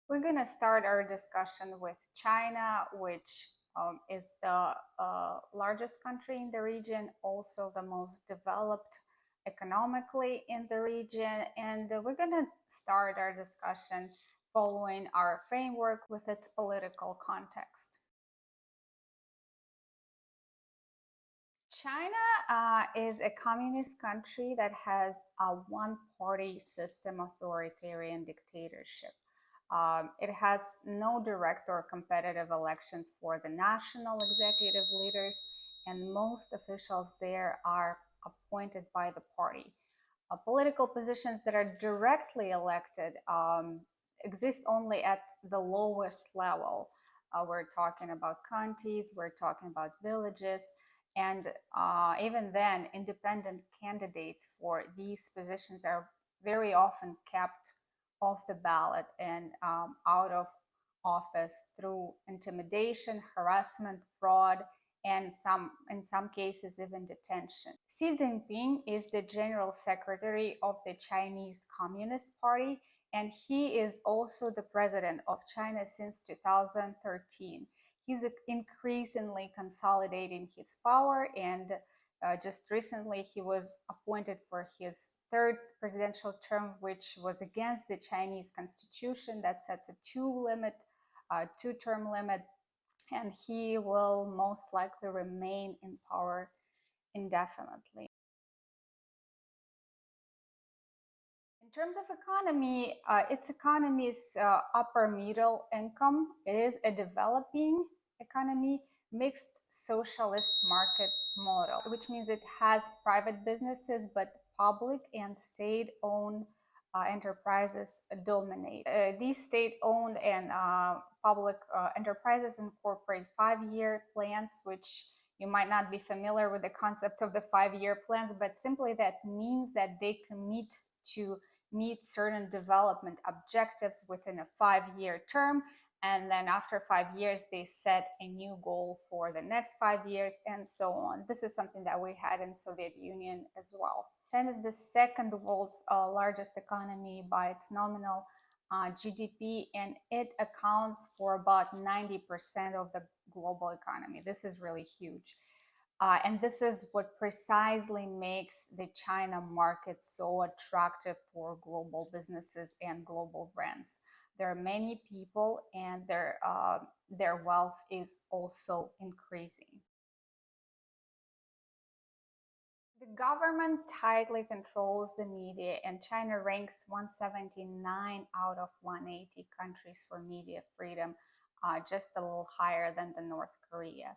We're going to start our discussion with China, which is the largest country in the region, also the most developed economically in the region. And we're going to start our discussion following our framework with its political context. China is a communist country that has a one-party system authoritarian dictatorship. It has no direct or competitive elections for the national executive leaders, and most officials there are appointed by the party. Political positions that are directly elected exist only at the lowest level. We're talking about counties, we're talking about villages, and even then, independent candidates for these positions are very often kept off the ballot and out of office through intimidation, harassment, fraud, and in some cases even detention. Xi Jinping is the general secretary of the Chinese Communist Party, and he is also the president of China since 2013. He's increasingly consolidating his power, and just recently he was appointed for his third presidential term, which was against the Chinese constitution that sets a two-term limit, and he will most likely remain in power indefinitely. In terms of economy, its economy is upper middle income. It is a developing economy, mixed socialist market model, which means it has private businesses, but public and state-owned enterprises dominate. These state-owned and public enterprises incorporate 5-year plans, which you might not be familiar with the concept of the 5-year plans, but simply that means that they commit to meet certain development objectives within a 5-year term, and then after 5 years they set a new goal for the next 5 years, and so on. This is something that we had in Soviet Union as well. China is the second world's largest economy by its nominal GDP, and it accounts for about 90% of the global economy. This is really huge. And this is what precisely makes the China market so attractive for global businesses and global brands. There are many people, and their wealth is also increasing. The government tightly controls the media, and China ranks 179 out of 180 countries for media freedom, just a little higher than the North Korea.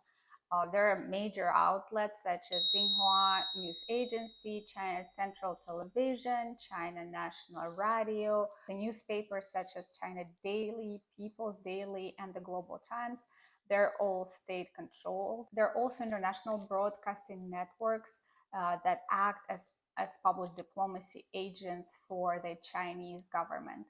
There are major outlets such as Xinhua News Agency, China Central Television, China National Radio, the newspapers such as China Daily, People's Daily, and the Global Times. They're all state controlled. There are also international broadcasting networks that act as public diplomacy agents for the Chinese government.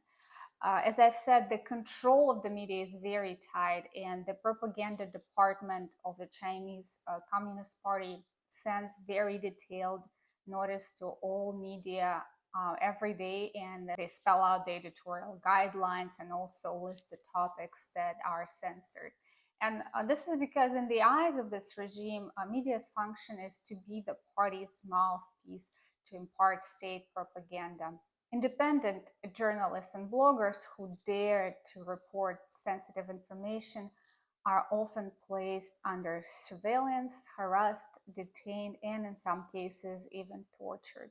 As I've said, the control of the media is very tight, and the propaganda department of the Chinese Communist Party sends very detailed notice to all media every day, and they spell out the editorial guidelines and also list the topics that are censored. And this is because in the eyes of this regime, media's function is to be the party's mouthpiece to impart state propaganda. Independent journalists and bloggers who dare to report sensitive information are often placed under surveillance, harassed, detained, and in some cases even tortured.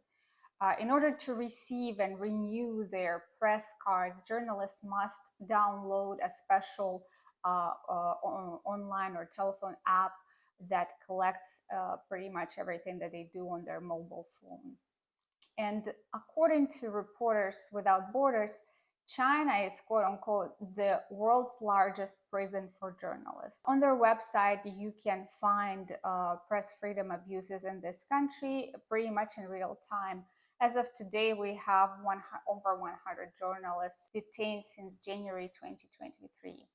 In order to receive and renew their press cards, journalists must download a special online or telephone app that collects pretty much everything that they do on their mobile phone. And according to Reporters Without Borders, China is, quote unquote, the world's largest prison for journalists. On their website, you can find press freedom abuses in this country pretty much in real time. As of today, we have over 100 journalists detained since January 2023.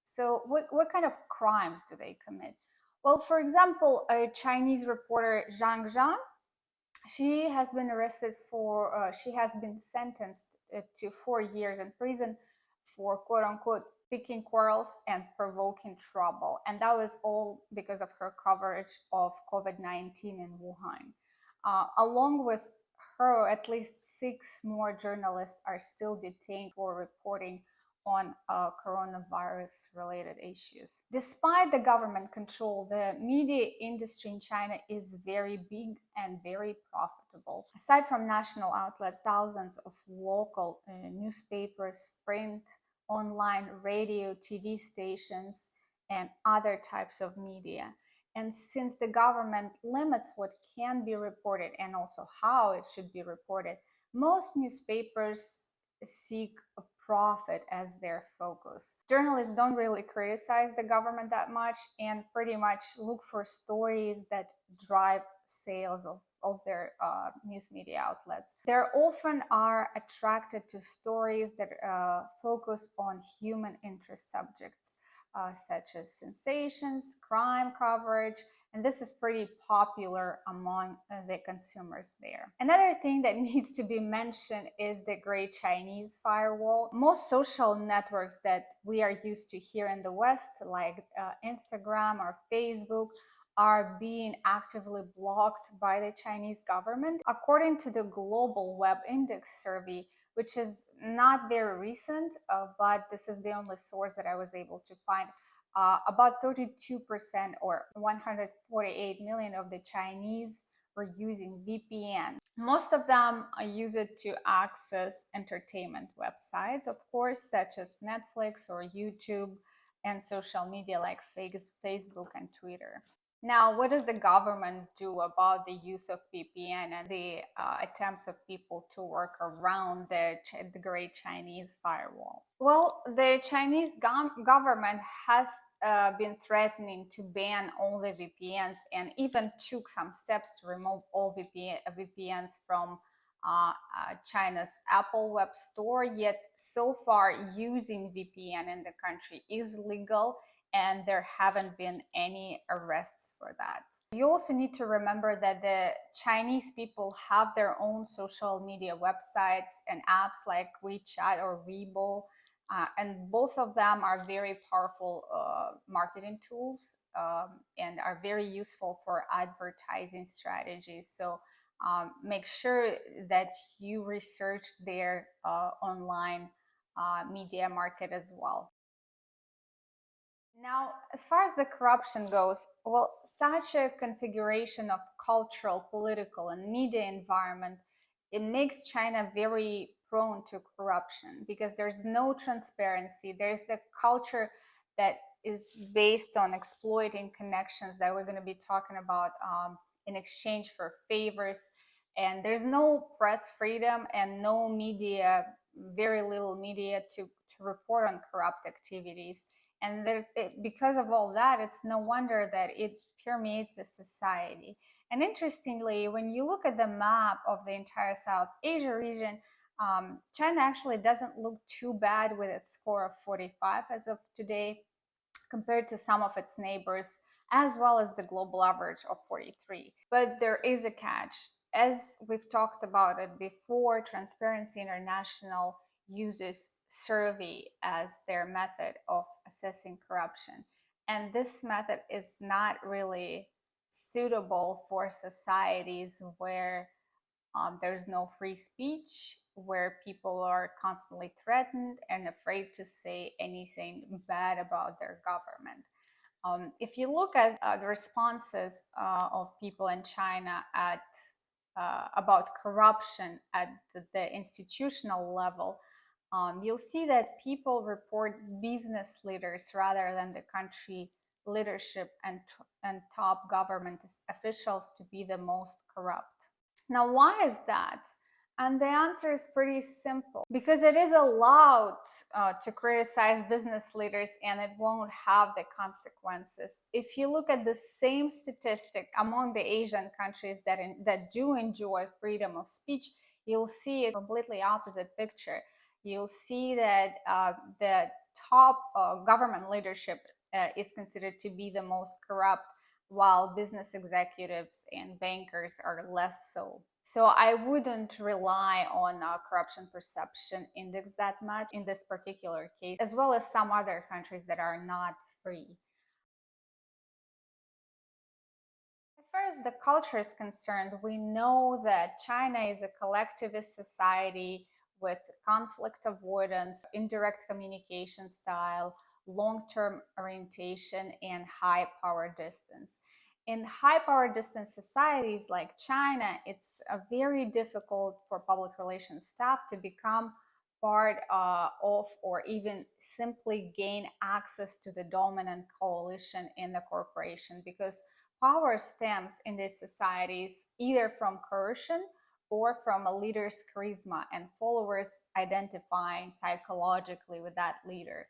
So what kind of crimes do they commit? Well, for example, a Chinese reporter, Zhang Zhan, she has been arrested for, she has been sentenced to 4 years in prison for quote unquote picking quarrels and provoking trouble. And that was all because of her coverage of COVID-19 in Wuhan. Along with her, at least 6 more journalists are still detained for reporting on coronavirus related issues. Despite the government control, the media industry in China is very big and very profitable. Aside from national outlets, thousands of local newspapers, print, online, radio, TV stations, and other types of media. And since the government limits what can be reported and also how it should be reported, most newspapers seek a profit as their focus. Journalists don't really criticize the government that much and pretty much look for stories that drive sales of their news media outlets. They often are attracted to stories that focus on human interest subjects, such as sensations, crime coverage, and this is pretty popular among the consumers there. Another thing that needs to be mentioned is the Great Chinese Firewall. Most social networks that we are used to here in the West, like Instagram or Facebook, are being actively blocked by the Chinese government. According to the Global Web Index survey, which is not very recent, but this is the only source that I was able to find, about 32% or 148 million of the Chinese were using VPN. Most of them use it to access entertainment websites, of course, such as Netflix or YouTube, and social media like Facebook and Twitter. Now, what does the government do about the use of VPN and the attempts of people to work around the Great Chinese Firewall? Well, the Chinese government has been threatening to ban all the VPNs and even took some steps to remove all VPNs from China's Apple Web Store. Yet, so far, using VPN in the country is legal, and there haven't been any arrests for that. You also need to remember that the Chinese people have their own social media websites and apps like WeChat or Weibo, and both of them are very powerful marketing tools and are very useful for advertising strategies. So make sure that you research their online media market as well. Now, as far as the corruption goes, well, such a configuration of cultural, political, and media environment, it makes China very prone to corruption because there's no transparency. There's the culture that is based on exploiting connections that we're going to be talking about in exchange for favors. And there's no press freedom and no media, very little media to report on corrupt activities. And because of all that, it's no wonder that it permeates the society. And interestingly, when you look at the map of the entire South Asia region, China actually doesn't look too bad with its score of 45 as of today, compared to some of its neighbors, as well as the global average of 43. But there is a catch. As we've talked about it before, Transparency International uses survey as their method of assessing corruption. And this method is not really suitable for societies where there's no free speech, where people are constantly threatened and afraid to say anything bad about their government. If you look at the responses of people in China at about corruption at the institutional level, you'll see that people report business leaders rather than the country leadership and top government officials to be the most corrupt. Now, why is that? And the answer is pretty simple. Because it is allowed to criticize business leaders and it won't have the consequences. If you look at the same statistic among the Asian countries that do enjoy freedom of speech, you'll see a completely opposite picture. You'll see that the top government leadership is considered to be the most corrupt, while business executives and bankers are less so. So I wouldn't rely on corruption perception index that much in this particular case, as well as some other countries that are not free. As far as the culture is concerned, we know that China is a collectivist society with conflict avoidance, indirect communication style, long-term orientation, and high power distance. In high power distance societies like China, it's very difficult for public relations staff to become part of or even simply gain access to the dominant coalition in the corporation, because power stems in these societies either from coercion or from a leader's charisma and followers identifying psychologically with that leader.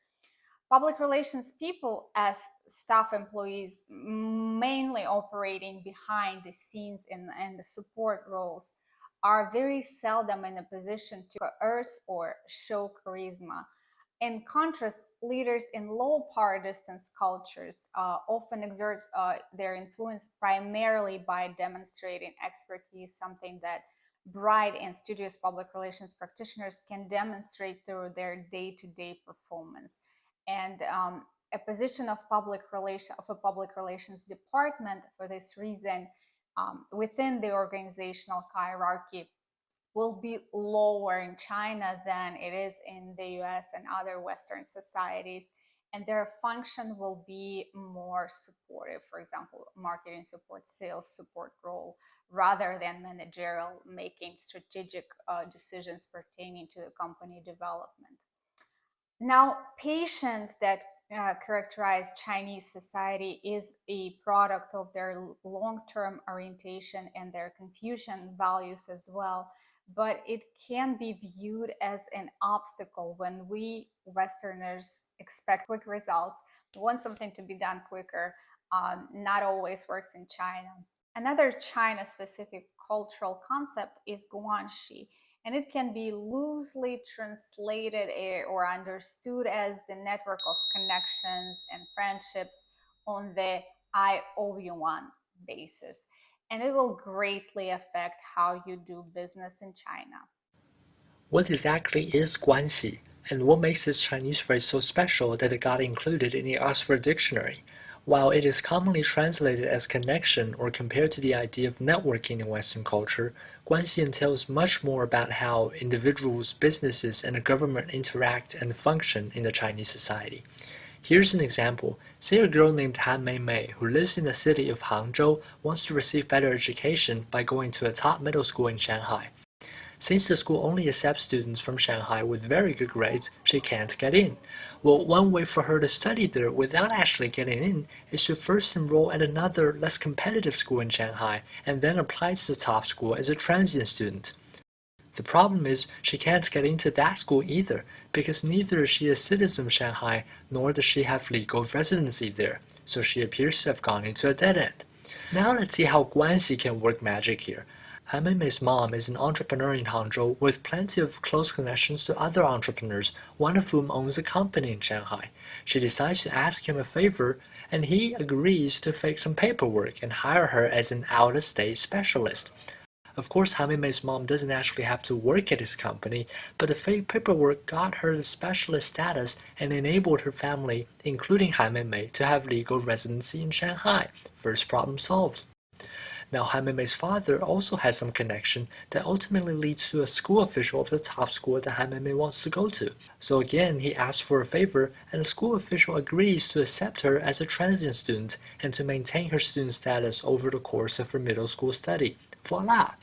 Public relations people, as staff employees, mainly operating behind the scenes in the support roles, are very seldom in a position to coerce or show charisma. In contrast, leaders in low power distance cultures often exert their influence primarily by demonstrating expertise, something that bright and studious public relations practitioners can demonstrate through their day-to-day performance. And a position of a public relations department, for this reason, within the organizational hierarchy, will be lower in China than it is in the US and other Western societies. And their function will be more supportive, for example, marketing support, sales support role, rather than managerial, making strategic decisions pertaining to the company development. Now, patience that characterize Chinese society is a product of their long-term orientation and their Confucian values as well, but it can be viewed as an obstacle when we Westerners expect quick results, want something to be done quicker. Not always works in China. Another China-specific cultural concept is guanxi, and it can be loosely translated or understood as the network of connections and friendships on the I owe you one basis. And it will greatly affect how you do business in China. What exactly is guanxi, and what makes this Chinese phrase so special that it got included in the Oxford Dictionary? While it is commonly translated as connection or compared to the idea of networking in Western culture, guanxi entails much more about how individuals, businesses, and the government interact and function in the Chinese society. Here's an example. Say a girl named Han Mei, who lives in the city of Hangzhou, wants to receive better education by going to a top middle school in Shanghai. Since the school only accepts students from Shanghai with very good grades, she can't get in. Well, one way for her to study there without actually getting in is to first enroll at another, less competitive school in Shanghai and then apply to the top school as a transient student. The problem is she can't get into that school either, because neither is she a citizen of Shanghai nor does she have legal residency there, so she appears to have gone into a dead end. Now let's see how guanxi can work magic here. Han Meimei's mom is an entrepreneur in Hangzhou with plenty of close connections to other entrepreneurs, one of whom owns a company in Shanghai. She decides to ask him a favor, and he agrees to fake some paperwork and hire her as an out-of-state specialist. Of course, Han Meimei's mom doesn't actually have to work at his company, but the fake paperwork got her the specialist status and enabled her family, including Han Meimei, to have legal residency in Shanghai. First problem solved. Now, Han Meimei's father also has some connection that ultimately leads to a school official of the top school that Han Meimei wants to go to. So again, he asks for a favor, and the school official agrees to accept her as a transient student and to maintain her student status over the course of her middle school study. Voila!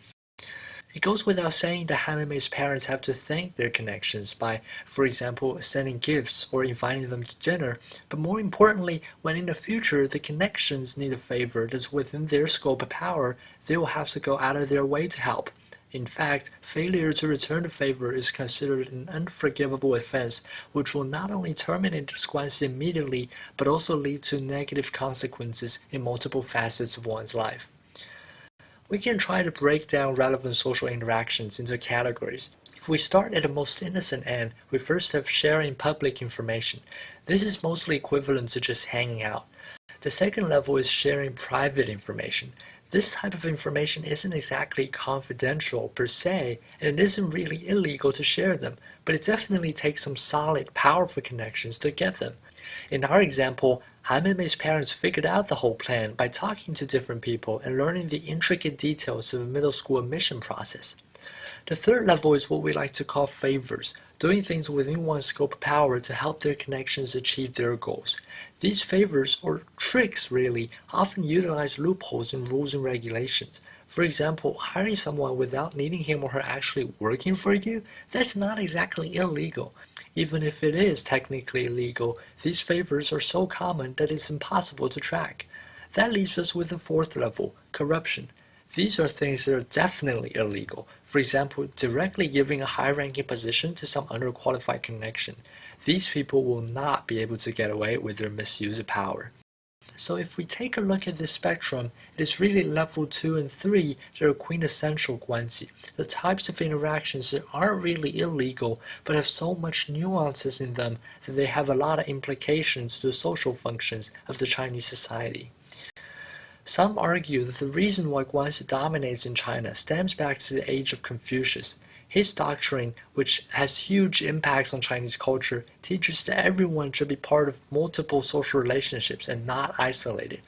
It goes without saying that Han Meimei's parents have to thank their connections by, for example, sending gifts or inviting them to dinner, but more importantly, when in the future the connections need a favor that's within their scope of power, they will have to go out of their way to help. In fact, failure to return the favor is considered an unforgivable offense, which will not only terminate the guanxi immediately, but also lead to negative consequences in multiple facets of one's life. We can try to break down relevant social interactions into categories. If we start at the most innocent end, we first have sharing public information. This is mostly equivalent to just hanging out. The second level is sharing private information. This type of information isn't exactly confidential per se, and it isn't really illegal to share them, but it definitely takes some solid, powerful connections to get them. In our example, Han Meimei's parents figured out the whole plan by talking to different people and learning the intricate details of the middle school admission process. The third level is what we like to call favors, doing things within one's scope of power to help their connections achieve their goals. These favors, or tricks really, often utilize loopholes in rules and regulations. For example, hiring someone without needing him or her actually working for you, that's not exactly illegal. Even if it is technically illegal, these favors are so common that it's impossible to track. That leaves us with the fourth level, corruption. These are things that are definitely illegal. For example, directly giving a high-ranking position to some underqualified connection. These people will not be able to get away with their misuse of power. So if we take a look at this spectrum, it is really level 2 and 3 that are quintessential guanxi, the types of interactions that aren't really illegal but have so much nuances in them that they have a lot of implications to the social functions of the Chinese society. Some argue that the reason why Guanxi dominates in China stems back to the age of Confucius. His doctrine, which has huge impacts on Chinese culture, teaches that everyone should be part of multiple social relationships and not isolated.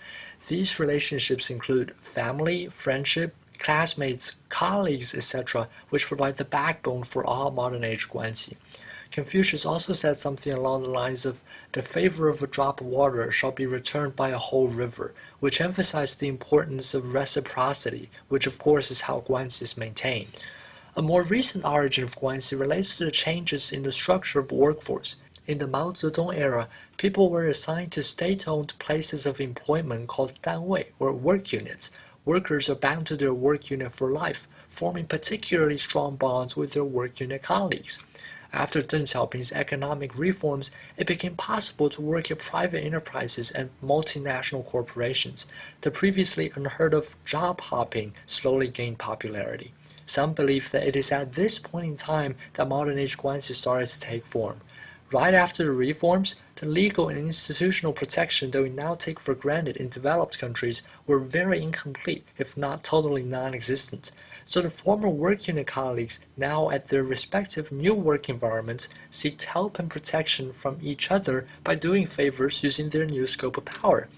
These relationships include family, friendship, classmates, colleagues, etc., which provide the backbone for all modern age Guanxi. Confucius also said something along the lines of, "The favor of a drop of water shall be returned by a whole river," which emphasized the importance of reciprocity, which of course is how Guanxi is maintained. A more recent origin of Guanxi relates to the changes in the structure of the workforce. In the Mao Zedong era, people were assigned to state-owned places of employment called danwei, or work units. Workers are bound to their work unit for life, forming particularly strong bonds with their work unit colleagues. After Deng Xiaoping's economic reforms, it became possible to work at private enterprises and multinational corporations. The previously unheard of job hopping slowly gained popularity. Some believe that it is at this point in time that modern age Guanxi started to take form. Right after the reforms, the legal and institutional protection that we now take for granted in developed countries were very incomplete, if not totally non-existent. So the former work unit colleagues, now at their respective new work environments, seek help and protection from each other by doing favors using their new scope of power.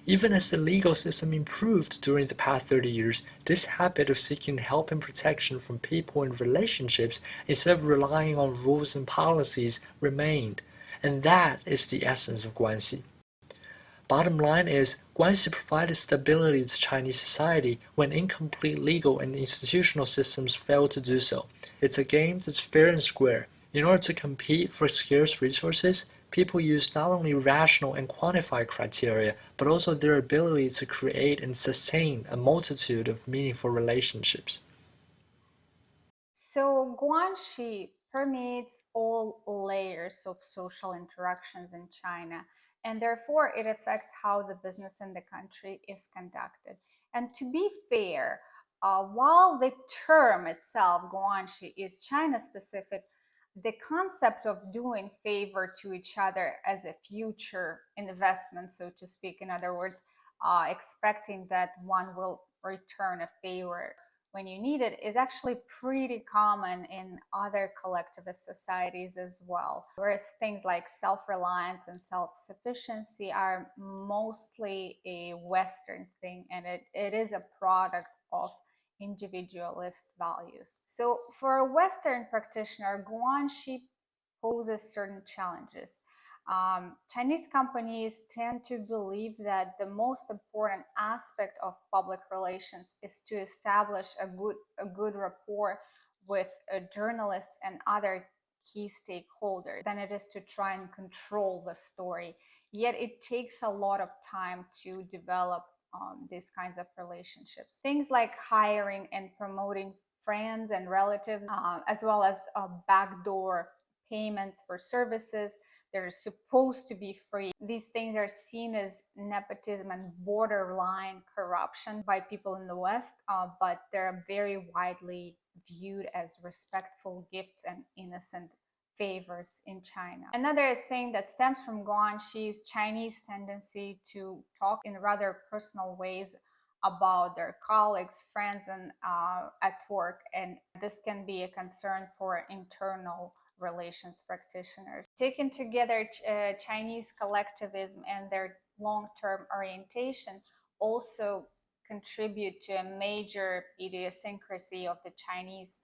Even as the legal system improved during the past 30 years, this habit of seeking help and protection from people and relationships instead of relying on rules and policies remained. And that is the essence of Guanxi. Bottom line is, Guanxi provided stability to Chinese society when incomplete legal and institutional systems failed to do so. It's a game that's fair and square. In order to compete for scarce resources, people use not only rational and quantified criteria, but also their ability to create and sustain a multitude of meaningful relationships. So guanxi permeates all layers of social interactions in China, and therefore it affects how the business in the country is conducted. And to be fair, while the term itself, guanxi, is China specific, the concept of doing favor to each other as a future investment, so to speak, in other words, expecting that one will return a favor when you need it, is actually pretty common in other collectivist societies as well. Whereas things like self-reliance and self-sufficiency are mostly a Western thing, and it is a product of individualist values. So for a Western practitioner, guanxi poses certain challenges. Chinese companies tend to believe that the most important aspect of public relations is to establish a good rapport with journalists and other key stakeholders than it is to try and control the story. Yet it takes a lot of time to develop these kinds of relationships. Things like hiring and promoting friends and relatives, as well as backdoor payments for services. They're supposed to be free. These things are seen as nepotism and borderline corruption by people in the West, but they're very widely viewed as respectful gifts and innocent favors in China. Another thing that stems from guanxi's Chinese tendency to talk in rather personal ways about their colleagues, friends, and at work, and this can be a concern for internal relations practitioners. Taken together, Chinese collectivism and their long-term orientation also contribute to a major idiosyncrasy of the Chinese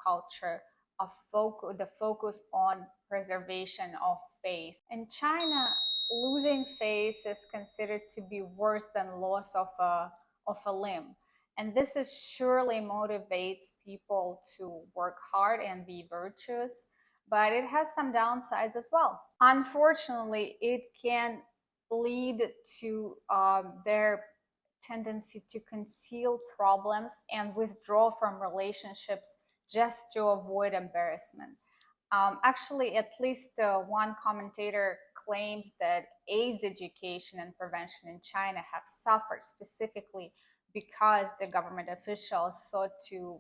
culture, the focus on preservation of face. In China, losing face is considered to be worse than loss of a limb. And this is surely motivates people to work hard and be virtuous, but it has some downsides as well. Unfortunately, it can lead to their tendency to conceal problems and withdraw from relationships just to avoid embarrassment. Actually, at least one commentator claims that AIDS education and prevention in China have suffered specifically because the government officials sought to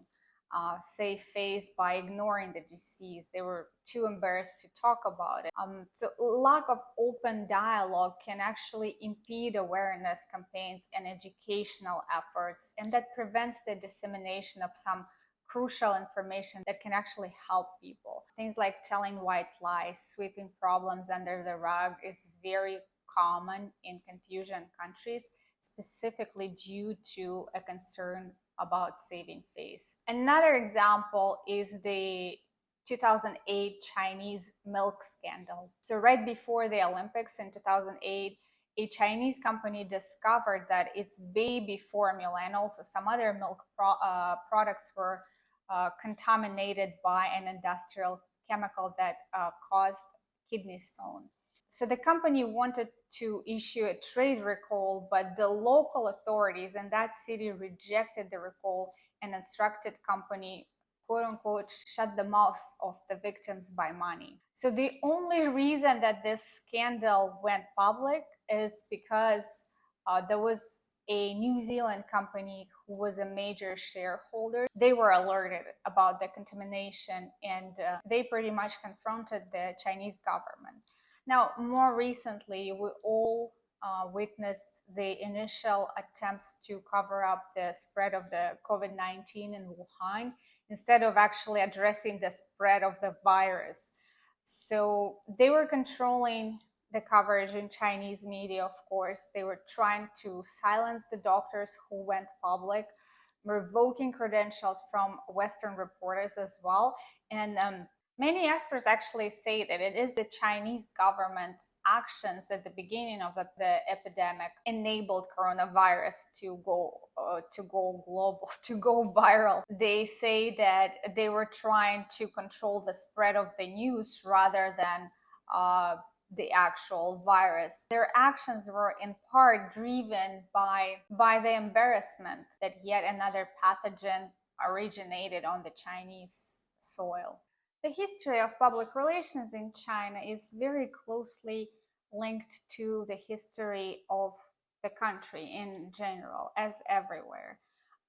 save face by ignoring the disease. They were too embarrassed to talk about it. So lack of open dialogue can actually impede awareness campaigns and educational efforts, and that prevents the dissemination of some crucial information that can actually help people. Things like telling white lies, sweeping problems under the rug is very common in Confucian countries, specifically due to a concern about saving face. Another example is the 2008 Chinese milk scandal. So right before the Olympics in 2008, a Chinese company discovered that its baby formula and also some other milk products were contaminated by an industrial chemical that caused kidney stone. So the company wanted to issue a trade recall, but the local authorities in that city rejected the recall and instructed company, quote unquote, shut the mouths of the victims by money. So the only reason that this scandal went public is because there was a New Zealand company who was a major shareholder. They were alerted about the contamination, and they pretty much confronted the Chinese government. Now, more recently, we all witnessed the initial attempts to cover up the spread of the COVID-19 in Wuhan instead of actually addressing the spread of the virus. So they were controlling the coverage in Chinese media, of course. They were trying to silence the doctors who went public, revoking credentials from Western reporters as well. And many experts actually say that it is the Chinese government's actions at the beginning of the epidemic enabled coronavirus to go global, to go viral. They say that they were trying to control the spread of the news rather than the actual virus. Their actions were in part driven by the embarrassment that yet another pathogen originated on the Chinese soil. The history of public relations in China is very closely linked to the history of the country in general, as everywhere.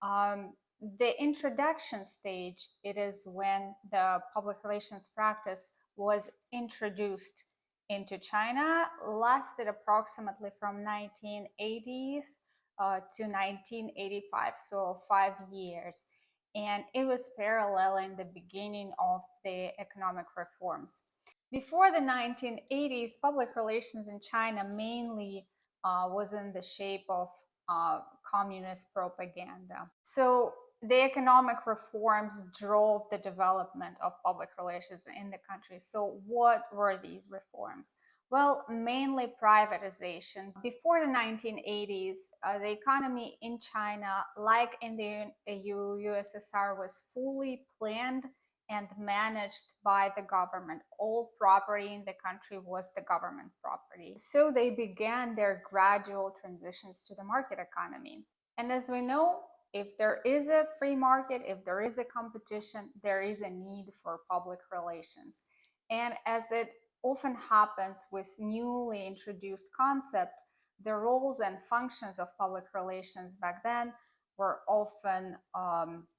The introduction stage, it is when the public relations practice was introduced into China, lasted approximately from 1980s to 1985, so 5 years. And it was paralleling the beginning of the economic reforms. Before the 1980s, public relations in China mainly was in the shape of communist propaganda. So the economic reforms drove the development of public relations in the country. So what were these reforms? Well, mainly privatization. Before the 1980s, the economy in China, like in the USSR, was fully planned and managed by the government. All property in the country was the government property. So they began their gradual transitions to the market economy. And as we know, if there is a free market, if there is a competition, there is a need for public relations. And as it often happens with newly introduced concepts, the roles and functions of public relations back then were often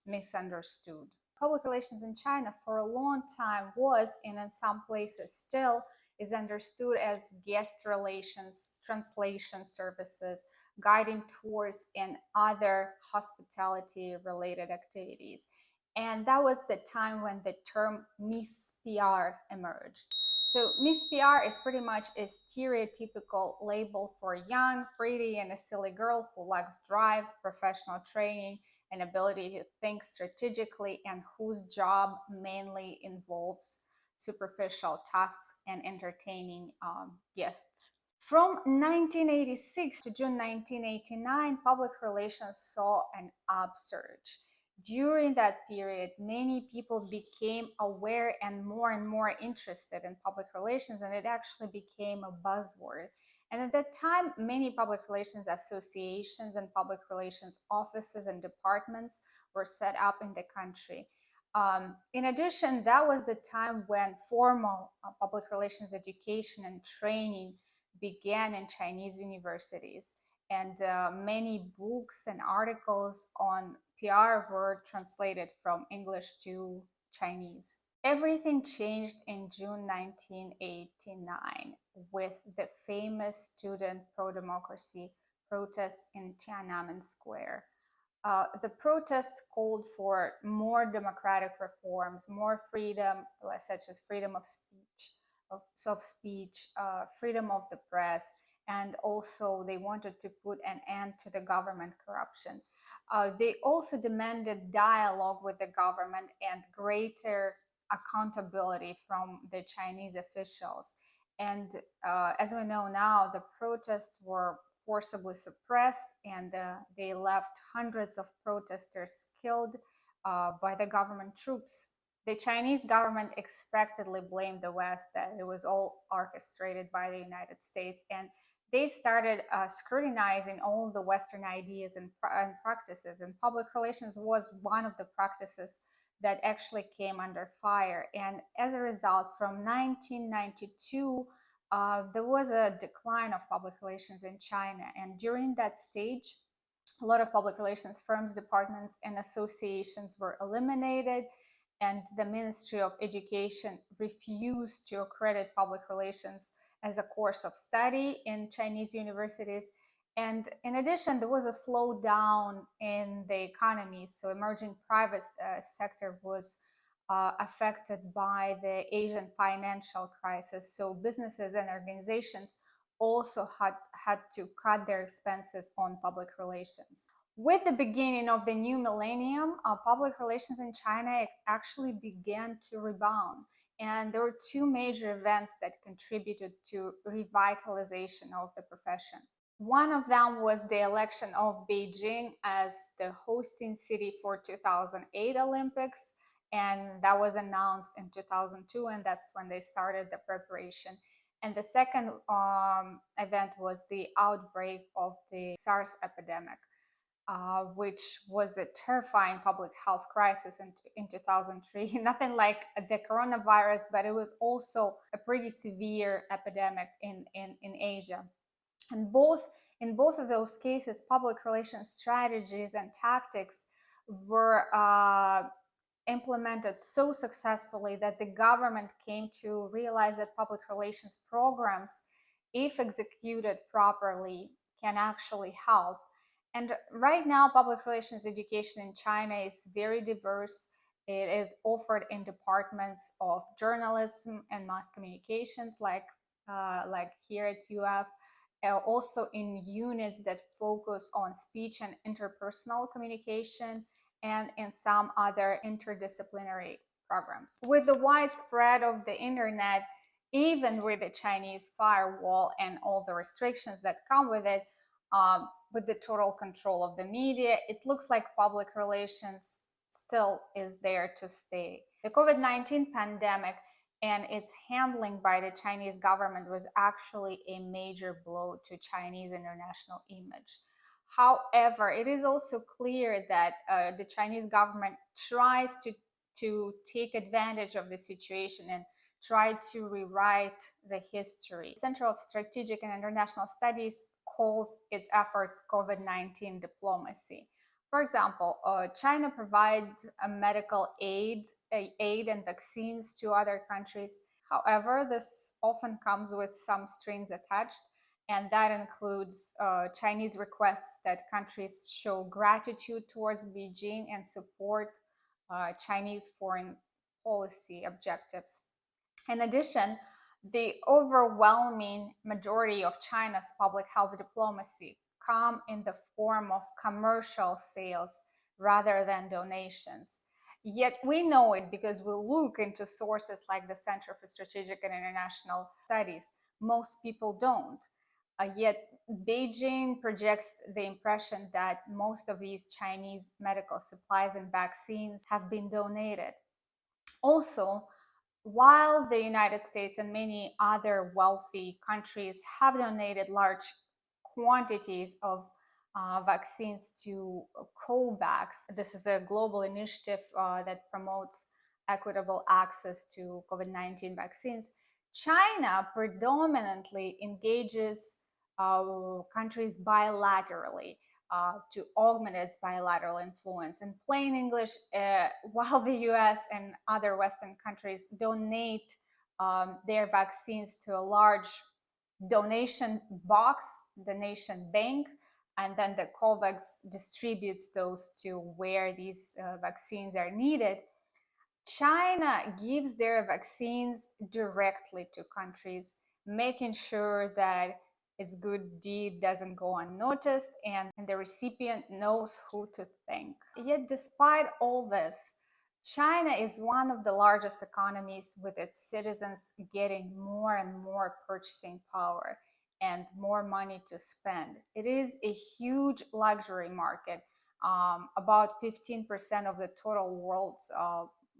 misunderstood. Public relations in China for a long time was, and in some places still, is understood as guest relations, translation services, guiding tours, and other hospitality related activities. And that was the time when the term Miss PR emerged. So Miss PR is pretty much a stereotypical label for young, pretty, and a silly girl who lacks drive, professional training, and ability to think strategically, and whose job mainly involves superficial tasks and entertaining guests. From 1986 to June 1989, public relations saw an upsurge. During that period, many people became aware and more interested in public relations, and it actually became a buzzword. And at that time, many public relations associations and public relations offices and departments were set up in the country. In addition, that was the time when formal public relations education and training began in Chinese universities, and many books and articles on PR were translated from English to Chinese. Everything changed in June 1989 with the famous student pro-democracy protests in Tiananmen Square. The protests called for more democratic reforms, more freedom, such as freedom of speech, freedom of the press, and also they wanted to put an end to the government corruption. They also demanded dialogue with the government and greater accountability from the Chinese officials. And as we know now, the protests were forcibly suppressed, and they left hundreds of protesters killed by the government troops. The Chinese government expectedly blamed the West, that it was all orchestrated by the United States, and they started scrutinizing all the Western ideas and practices, and public relations was one of the practices that actually came under fire. And as a result, from 1992, there was a decline of public relations in China. And during that stage, a lot of public relations firms, departments, and associations were eliminated, and the Ministry of Education refused to accredit public relations as a course of study in Chinese universities. And in addition, there was a slowdown in the economy. So emerging private sector was affected by the Asian financial crisis. So businesses and organizations also had to cut their expenses on public relations. With the beginning of the new millennium, public relations in China actually began to rebound. And there were two major events that contributed to revitalization of the profession. One of them was the election of Beijing as the hosting city for 2008 Olympics, and that was announced in 2002, and that's when they started the preparation. And the second event was the outbreak of the SARS epidemic, which was a terrifying public health crisis in 2003. Nothing like the coronavirus, but it was also a pretty severe epidemic in Asia. And in both of those cases, public relations strategies and tactics were implemented so successfully that the government came to realize that public relations programs, if executed properly, can actually help. And right now, public relations education in China is very diverse. It is offered in departments of journalism and mass communications, like here at UF, also in units that focus on speech and interpersonal communication, and in some other interdisciplinary programs. With the widespread of the internet, even with the Chinese firewall and all the restrictions that come with it, with the total control of the media, it looks like public relations still is there to stay. The COVID-19 pandemic and its handling by the Chinese government was actually a major blow to Chinese international image. However, it is also clear that the Chinese government tries to take advantage of the situation and try to rewrite the history. The Center of Strategic and International Studies calls its efforts COVID-19 diplomacy. For example, China provides medical aid and vaccines to other countries. However, this often comes with some strings attached, and that includes Chinese requests that countries show gratitude towards Beijing and support Chinese foreign policy objectives. In addition, the overwhelming majority of China's public health diplomacy come in the form of commercial sales rather than donations. Yet we know it because we look into sources like the Center for Strategic and International Studies. Most people don't. Yet Beijing projects the impression that most of these Chinese medical supplies and vaccines have been donated. Also, while the United States and many other wealthy countries have donated large quantities of vaccines to COVAX, this is a global initiative that promotes equitable access to COVID-19 vaccines, China predominantly engages countries bilaterally to augment its bilateral influence. In plain English, while the US and other Western countries donate their vaccines to a large donation box, donation bank, and then the COVAX distributes those to where these vaccines are needed, China gives their vaccines directly to countries, making sure that its good deed doesn't go unnoticed and the recipient knows who to thank. Yet, despite all this, China is one of the largest economies, with its citizens getting more and more purchasing power and more money to spend. It is a huge luxury market. About 15% of the total world's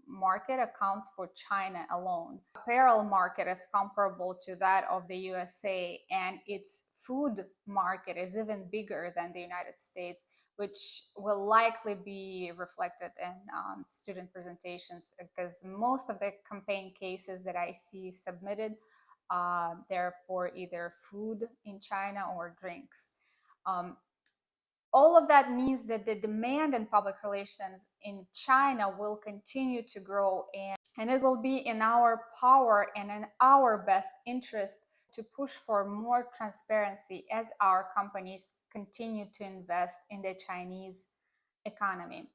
market accounts for China alone. Apparel market is comparable to that of the USA, and its food market is even bigger than the United States, which will likely be reflected in student presentations, because most of the campaign cases that I see submitted, they're for either food in China or drinks. All of that means that the demand in public relations in China will continue to grow, and it will be in our power and in our best interest to push for more transparency as our companies continue to invest in the Chinese economy.